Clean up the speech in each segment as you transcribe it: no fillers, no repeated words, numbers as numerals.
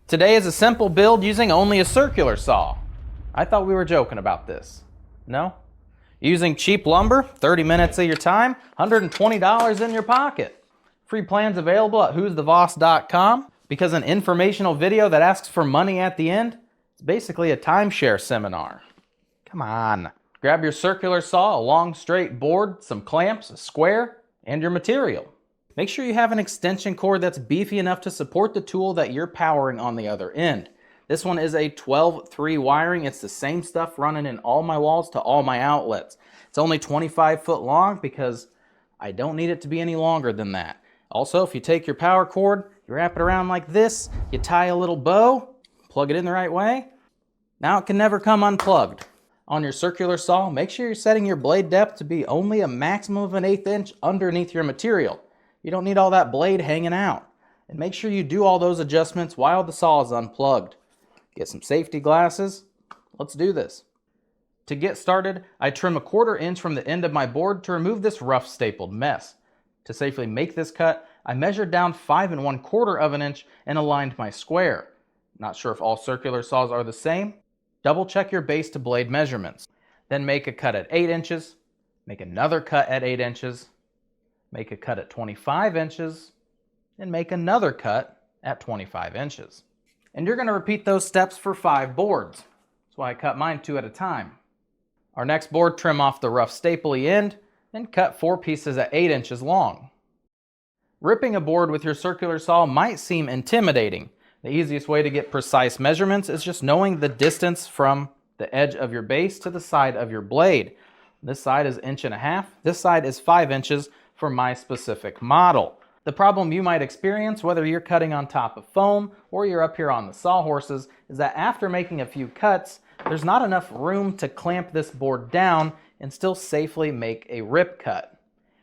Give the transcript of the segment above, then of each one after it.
Today is a simple build using only a circular saw. I thought we were joking about this. No? Using cheap lumber, 30 minutes of your time, $120 in your pocket. Free plans available at who'sthevoss.com because an informational video that asks for money at the end is basically a timeshare seminar. Come on. Grab your circular saw, a long straight board, some clamps, a square, and your material. Make sure you have an extension cord that's beefy enough to support the tool that you're powering on the other end. This one is a 12-3 wiring. It's the same stuff running in all my walls to all my outlets. It's only 25 foot long because I don't need it to be any longer than that. Also, if you take your power cord, you wrap it around like this, you tie a little bow, plug it in the right way. Now it can never come unplugged. On your circular saw, make sure you're setting your blade depth to be only a maximum of 1/8 inch underneath your material. You don't need all that blade hanging out. And make sure you do all those adjustments while the saw is unplugged. Get some safety glasses. Let's do this. To get started, I trim 1/4 inch from the end of my board to remove this rough stapled mess. To safely make this cut, I measured down 5 1/4 inch and aligned my square. Not sure if all circular saws are the same. Double check your base to blade measurements. Then make a cut at 8 inches, make another cut at 8 inches, make a cut at 25 inches, and make another cut at 25 inches. And you're going to repeat those steps for 5 boards. That's why I cut mine 2 at a time. Our next board, trim off the rough stapley end and cut 4 pieces at 8 inches long. Ripping a board with your circular saw might seem intimidating. The easiest way to get precise measurements is just knowing the distance from the edge of your base to the side of your blade. This side is 1.5 inches, this side is 5 inches for my specific model. The problem you might experience, whether you're cutting on top of foam or you're up here on the sawhorses, is that after making a few cuts, there's not enough room to clamp this board down and still safely make a rip cut.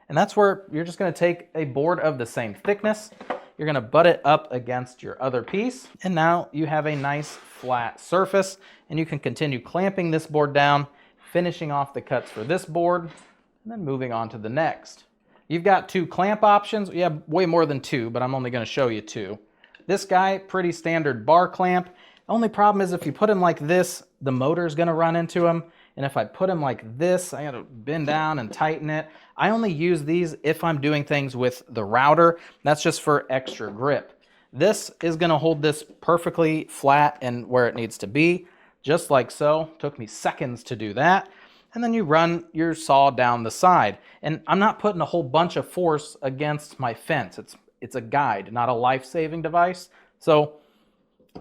And that's where you're just going to take a board of the same thickness, you're going to butt it up against your other piece, and now you have a nice flat surface, and you can continue clamping this board down, finishing off the cuts for this board, and then moving on to the next. You've got 2 clamp options. You have way more than 2, but I'm only going to show you 2. This guy, pretty standard bar clamp. Only problem is if you put him like this, the motor is going to run into him. And if I put him like this, I got to bend down and tighten it. I only use these if I'm doing things with the router. That's just for extra grip. This is going to hold this perfectly flat and where it needs to be, just like so. Took me seconds to do that. And then you run your saw down the side. And I'm not putting a whole bunch of force against my fence. It's a guide, not a life-saving device. So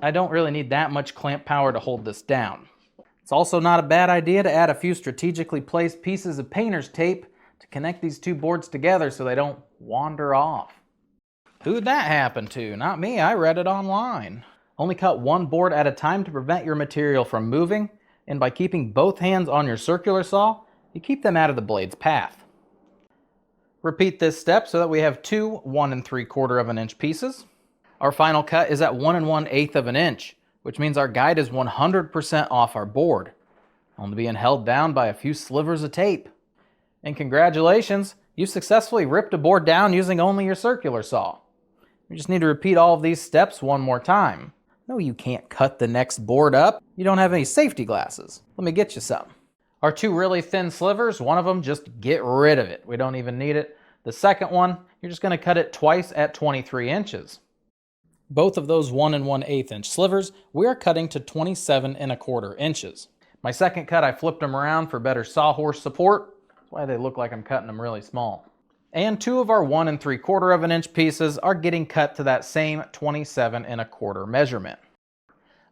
I don't really need that much clamp power to hold this down. It's also not a bad idea to add a few strategically placed pieces of painter's tape to connect these 2 boards together so they don't wander off. Who'd that happen to? Not me, I read it online. Only cut 1 board at a time to prevent your material from moving. And by keeping both hands on your circular saw, you keep them out of the blade's path. Repeat this step so that we have 2 1 3/4 inch pieces. Our final cut is at 1 1/8 inch, which means our guide is 100% off our board, only being held down by a few slivers of tape. And congratulations, you successfully ripped a board down using only your circular saw. You just need to repeat all of these steps 1 more time. No, you can't cut the next board up. You don't have any safety glasses. Let me get you some. Our 2 really thin slivers, one of them, just get rid of it. We don't even need it. The second one, you're just going to cut it twice at 23 inches. Both of those 1 1/8 inch slivers, we are cutting to 27 1/4 inches. My second cut, I flipped them around for better sawhorse support. That's why they look like I'm cutting them really small. And 2 of our 1 3/4 inch pieces are getting cut to that same 27 1/4 measurement.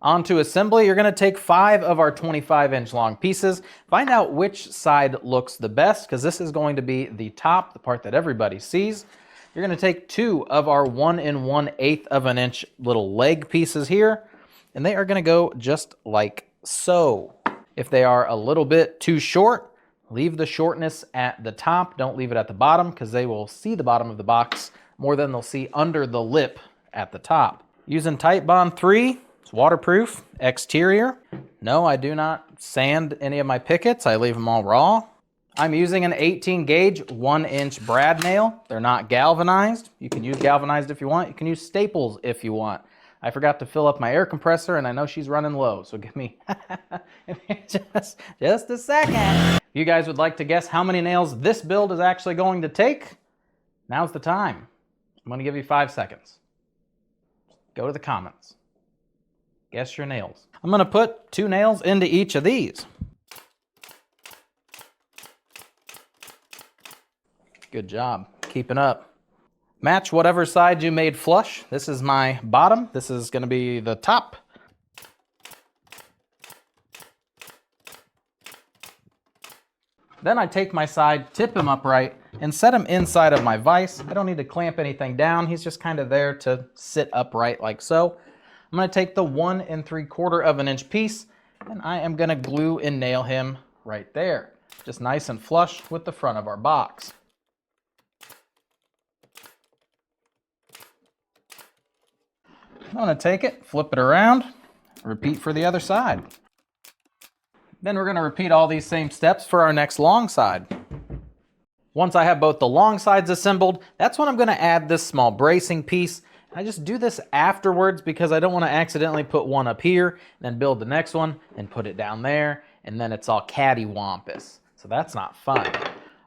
On to assembly, you're going to take 5 of our 25 inch long pieces, find out which side looks the best, because this is going to be the top, the part that everybody sees. You're going to take 2 of our 1 1/8 inch little leg pieces here, and they are going to go just like so. If they are a little bit too short, leave the shortness at the top. Don't leave it at the bottom because they will see the bottom of the box more than they'll see under the lip at the top. Using Titebond 3, it's waterproof, exterior. No, I do not sand any of my pickets. I leave them all raw. I'm using an 18 gauge 1 inch brad nail. They're not galvanized. You can use galvanized if you want. You can use staples if you want. I forgot to fill up my air compressor, and I know she's running low, so give me just a second. If you guys would like to guess how many nails this build is actually going to take, now's the time. I'm going to give you 5 seconds. Go to the comments. Guess your nails. I'm going to put 2 nails into each of these. Good job. Keeping up. Match whatever side you made flush. This is my bottom. This is going to be the top. Then I take my side, tip him upright, and set him inside of my vise. I don't need to clamp anything down. He's just kind of there to sit upright like so. I'm going to take the 1 3/4 inch piece, and I am going to glue and nail him right there. Just nice and flush with the front of our box. I'm going to take it, flip it around, repeat for the other side. Then we're going to repeat all these same steps for our next long side. Once I have both the long sides assembled, that's when I'm going to add this small bracing piece. I just do this afterwards because I don't want to accidentally put one up here, then build the next one and put it down there, and then it's all cattywampus. So that's not fun.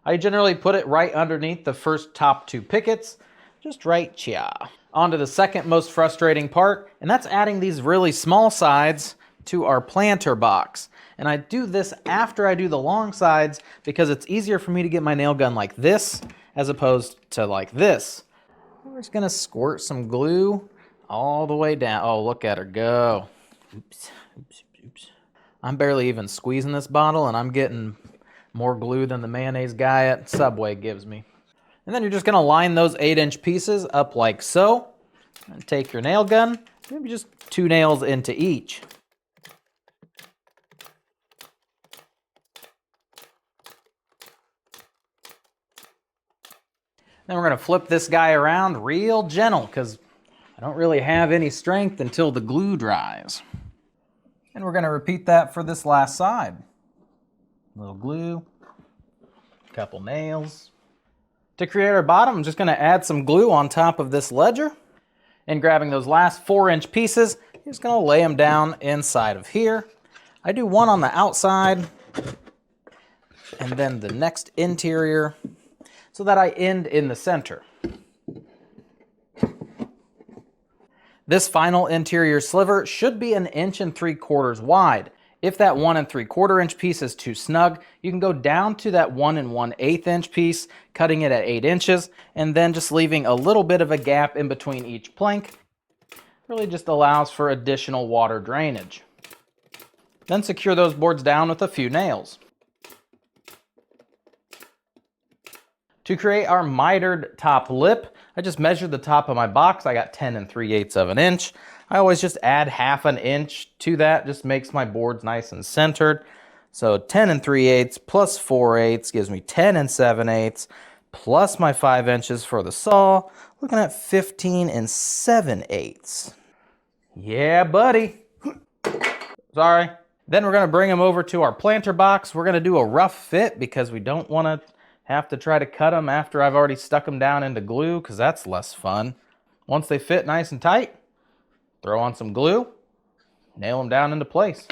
I generally put it right underneath the first top 2 pickets, just right here. On to the second most frustrating part, and that's adding these really small sides to our planter box. And I do this after I do the long sides because it's easier for me to get my nail gun like this as opposed to like this. We're just gonna squirt some glue all the way down. Oh, look at her go. Oops, oops, oops. I'm barely even squeezing this bottle and I'm getting more glue than the mayonnaise guy at Subway gives me. And then you're just gonna line those 8-inch pieces up like so. And take your nail gun, maybe just 2 nails into each. Then we're gonna flip this guy around real gentle because I don't really have any strength until the glue dries. And we're gonna repeat that for this last side. A little glue, a couple nails. To create our bottom, I'm just going to add some glue on top of this ledger. And grabbing those last 4-inch pieces, I'm just going to lay them down inside of here. I do one on the outside, and then the next interior, so that I end in the center. This final interior sliver should be 1 3/4 wide. If that 1 3/4 inch piece is too snug, you can go down to that 1 1/8 inch piece, cutting it at 8 inches, and then just leaving a little bit of a gap in between each plank. Really just allows for additional water drainage. Then secure those boards down with a few nails. To create our mitered top lip, I just measured the top of my box. I got 10 3/8 inch. I always just add 1/2 inch to that, just makes my boards nice and centered. So 10 3/8 plus 4/8 gives me 10 7/8 plus my 5 inches for the saw, looking at 15 7/8. Yeah, buddy. Sorry. Then we're gonna bring them over to our planter box. We're gonna do a rough fit because we don't wanna have to try to cut them after I've already stuck them down into glue because that's less fun. Once they fit nice and tight, throw on some glue, nail them down into place.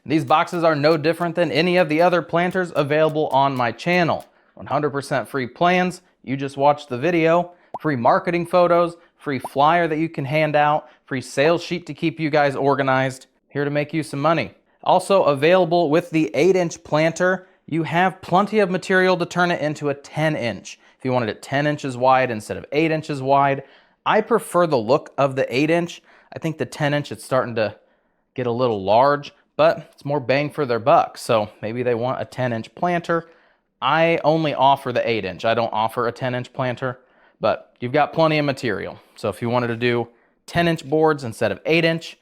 These boxes are no different than any of the other planters available on my channel. 100% free plans, you just watched the video, free marketing photos, free flyer that you can hand out, free sales sheet to keep you guys organized, here to make you some money. Also available with the 8-inch planter, you have plenty of material to turn it into a 10-inch. If you wanted it 10 inches wide instead of 8 inches wide, I prefer the look of the 8-inch. I think the 10-inch is starting to get a little large, but it's more bang for their buck. So maybe they want a 10-inch planter. I only offer the 8-inch. I don't offer a 10-inch planter, but you've got plenty of material. So if you wanted to do 10-inch boards instead of 8-inch,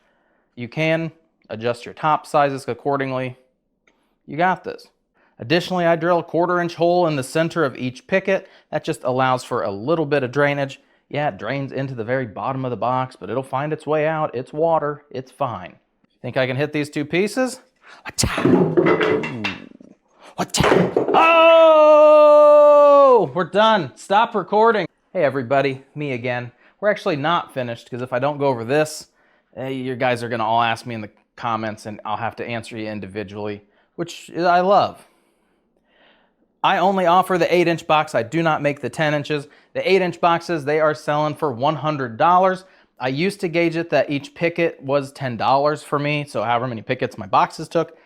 you can adjust your top sizes accordingly. You got this. Additionally, I drill a 1/4-inch hole in the center of each picket. That just allows for a little bit of drainage. Yeah, it drains into the very bottom of the box, but it'll find its way out. It's water. It's fine. Think I can hit these 2 pieces? Oh! We're done. Stop recording. Hey everybody, me again. We're actually not finished because if I don't go over this, You guys are going to all ask me in the comments, and I'll have to answer you individually, which I love. I only offer the 8-inch box. I do not make the 10 inches. The 8-inch boxes, they are selling for $100. I used to gauge it that each picket was $10 for me. So however many pickets my boxes took,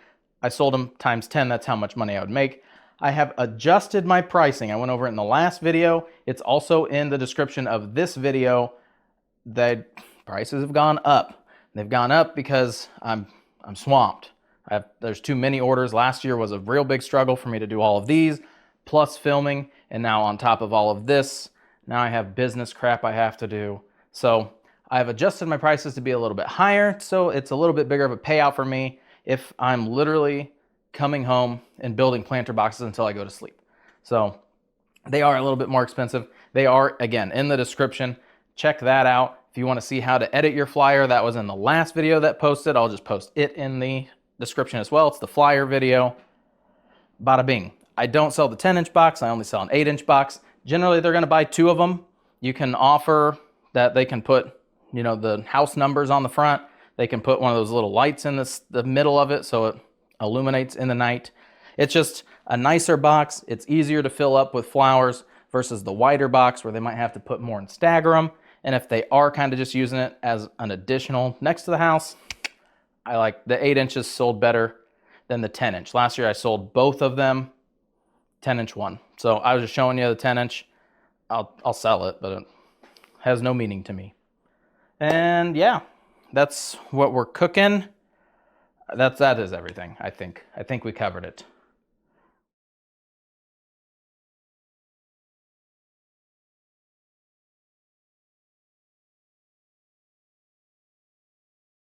I sold them times 10. That's how much money I would make. I have adjusted my pricing. I went over it in the last video. It's also in the description of this video. The prices have gone up. They've gone up because I'm swamped. There's too many orders. Last year was a real big struggle for me to do all of these, plus filming, and now on top of all of this, now I have business crap I have to do. So I've adjusted my prices to be a little bit higher, so it's a little bit bigger of a payout for me if I'm literally coming home and building planter boxes until I go to sleep. So they are a little bit more expensive. They are, again, in the description. Check that out. If you want to see how to edit your flyer, that was in the last video that posted. I'll just post it in the description as well. It's the flyer video. Bada bing. I don't sell the 10-inch box. I only sell an 8-inch box. Generally, they're going to buy 2 of them. You can offer that they can put, you know, the house numbers on the front. They can put one of those little lights in the middle of it so it illuminates in the night. It's just a nicer box. It's easier to fill up with flowers versus the wider box where they might have to put more and stagger them. And if they are kind of just using it as an additional next to the house, I like the 8 inches sold better than the 10-inch. Last year I sold both of them 10-inch one. So I was just showing you the 10-inch. I'll sell it, but it has no meaning to me. And yeah, that's what we're cooking. That is everything, I think. I think we covered it.